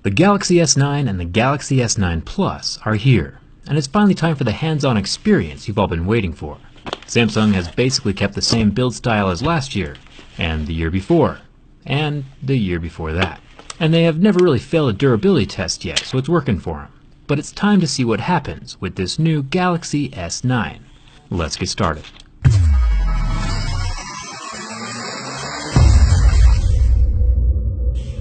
The Galaxy S9 and the Galaxy S9 Plus are here, and it's finally time for the hands-on experience you've all been waiting for. Samsung has basically kept the same build style as last year, and the year before, and the year before that. And they have never really failed a durability test yet, so it's working for them. But it's time to see what happens with this new Galaxy S9. Let's get started.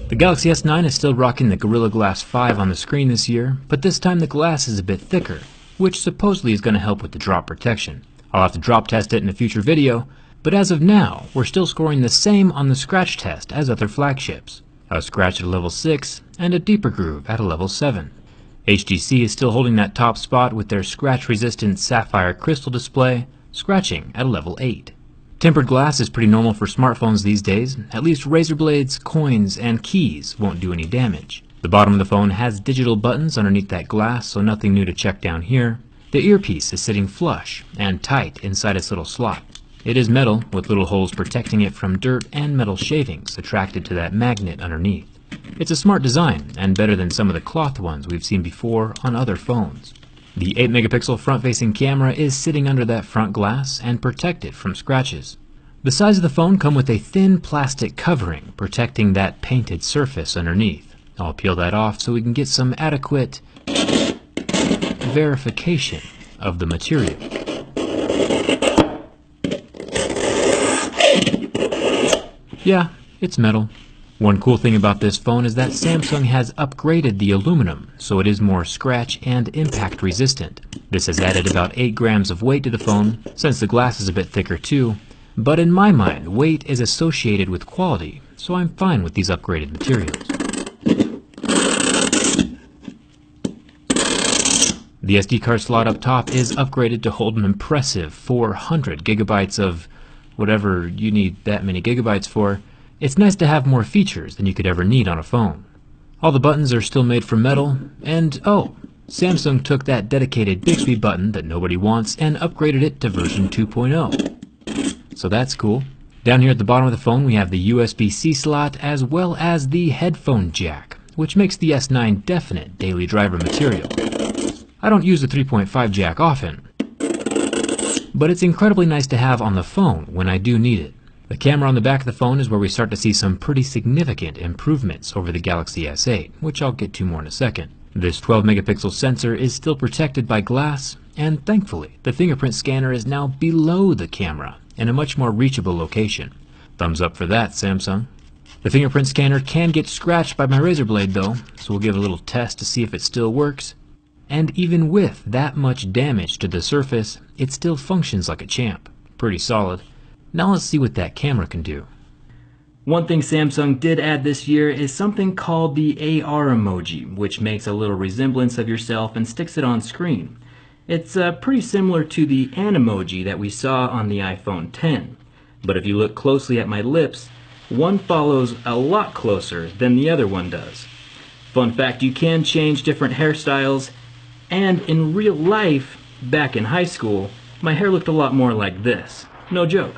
The Galaxy S9 is still rocking the Gorilla Glass 5 on the screen this year, but this time the glass is a bit thicker, which supposedly is going to help with the drop protection. I'll have to drop test it in a future video, but as of now, we're still scoring the same on the scratch test as other flagships. A scratch at a level 6, and a deeper groove at a level 7. HTC is still holding that top spot with their scratch-resistant sapphire crystal display, scratching at a level 8. Tempered glass is pretty normal for smartphones these days. At least razor blades, coins, and keys won't do any damage. The bottom of the phone has digital buttons underneath that glass, so nothing new to check down here. The earpiece is sitting flush and tight inside its little slot. It is metal, with little holes protecting it from dirt and metal shavings attracted to that magnet underneath. It's a smart design, and better than some of the cloth ones we've seen before on other phones. The 8-megapixel front-facing camera is sitting under that front glass and protected from scratches. The sides of the phone come with a thin plastic covering protecting that painted surface underneath. I'll peel that off so we can get some adequate verification of the material. Yeah, it's metal. One cool thing about this phone is that Samsung has upgraded the aluminum, so it is more scratch and impact resistant. This has added about 8 grams of weight to the phone, since the glass is a bit thicker too, but in my mind, weight is associated with quality, so I'm fine with these upgraded materials. The SD card slot up top is upgraded to hold an impressive 400 gigabytes of whatever you need that many gigabytes for. It's nice to have more features than you could ever need on a phone. All the buttons are still made from metal, and oh, Samsung took that dedicated Bixby button that nobody wants and upgraded it to version 2.0. So that's cool. Down here at the bottom of the phone we have the USB-C slot as well as the headphone jack, which makes the S9 definite daily driver material. I don't use the 3.5 jack often, but it's incredibly nice to have on the phone when I do need it. The camera on the back of the phone is where we start to see some pretty significant improvements over the Galaxy S8, which I'll get to more in a second. This 12-megapixel sensor is still protected by glass, and thankfully, the fingerprint scanner is now below the camera in a much more reachable location. Thumbs up for that, Samsung. The fingerprint scanner can get scratched by my razor blade though, so we'll give it a little test to see if it still works. And even with that much damage to the surface, it still functions like a champ. Pretty solid. Now let's see what that camera can do. One thing Samsung did add this year is something called the AR emoji, which makes a little resemblance of yourself and sticks it on screen. It's pretty similar to the Animoji that we saw on the iPhone X. But if you look closely at my lips, one follows a lot closer than the other one does. Fun fact, you can change different hairstyles, and in real life, back in high school, my hair looked a lot more like this. No joke.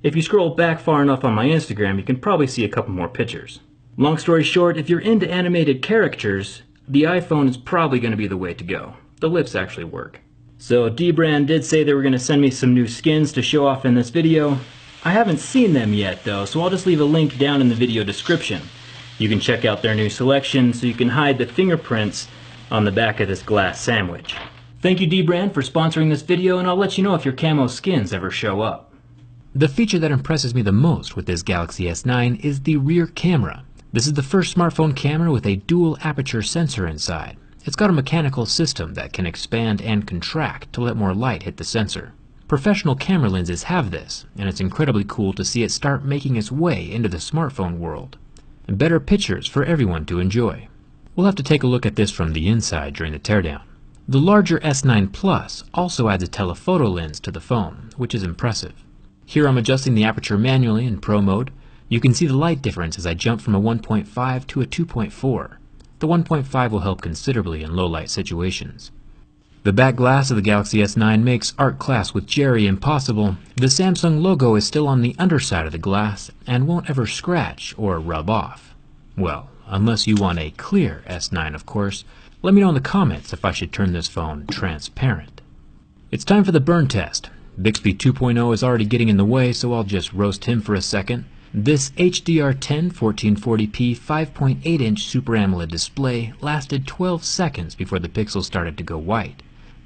If you scroll back far enough on my Instagram, you can probably see a couple more pictures. Long story short, if you're into animated characters, the iPhone is probably going to be the way to go. The lips actually work. So Dbrand did say they were going to send me some new skins to show off in this video. I haven't seen them yet though, so I'll just leave a link down in the video description. You can check out their new selection so you can hide the fingerprints on the back of this glass sandwich. Thank you Dbrand for sponsoring this video, and I'll let you know if your camo skins ever show up. The feature that impresses me the most with this Galaxy S9 is the rear camera. This is the first smartphone camera with a dual aperture sensor inside. It's got a mechanical system that can expand and contract to let more light hit the sensor. Professional camera lenses have this, and it's incredibly cool to see it start making its way into the smartphone world. And better pictures for everyone to enjoy. We'll have to take a look at this from the inside during the teardown. The larger S9 Plus also adds a telephoto lens to the phone, which is impressive. Here I'm adjusting the aperture manually in Pro mode. You can see the light difference as I jump from a 1.5 to a 2.4. The 1.5 will help considerably in low light situations. The back glass of the Galaxy S9 makes art class with Jerry impossible. The Samsung logo is still on the underside of the glass and won't ever scratch or rub off. Well, unless you want a clear S9 of course. Let me know in the comments if I should turn this phone transparent. It's time for the burn test. Bixby 2.0 is already getting in the way, so I'll just roast him for a second. This HDR10 1440p 5.8-inch Super AMOLED display lasted 12 seconds before the pixels started to go white.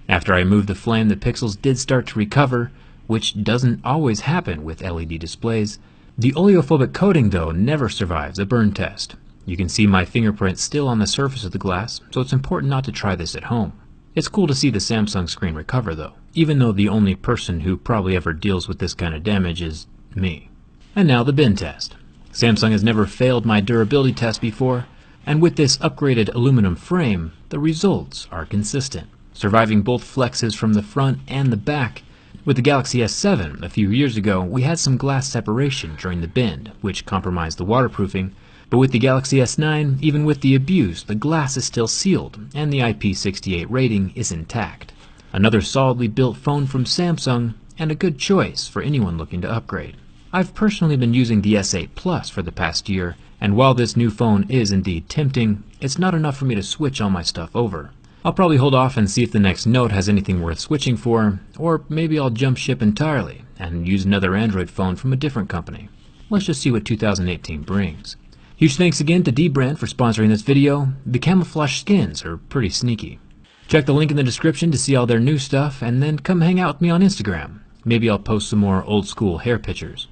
After I removed the flame, the pixels did start to recover, which doesn't always happen with LED displays. The oleophobic coating, though, never survives a burn test. You can see my fingerprint still on the surface of the glass, so it's important not to try this at home. It's cool to see the Samsung screen recover, though, even though the only person who probably ever deals with this kind of damage is me. And now the bin test. Samsung has never failed my durability test before, and with this upgraded aluminum frame, the results are consistent, surviving both flexes from the front and the back. With the Galaxy S7 a few years ago, we had some glass separation during the bend, which compromised the waterproofing, but with the Galaxy S9, even with the abuse, the glass is still sealed, and the IP68 rating is intact. Another solidly built phone from Samsung, and a good choice for anyone looking to upgrade. I've personally been using the S8 Plus for the past year, and while this new phone is indeed tempting, it's not enough for me to switch all my stuff over. I'll probably hold off and see if the next Note has anything worth switching for, or maybe I'll jump ship entirely and use another Android phone from a different company. Let's just see what 2018 brings. Huge thanks again to Dbrand for sponsoring this video. The camouflage skins are pretty sneaky. Check the link in the description to see all their new stuff, and then come hang out with me on Instagram. Maybe I'll post some more old school hair pictures.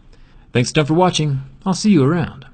Thanks a ton for watching. I'll see you around.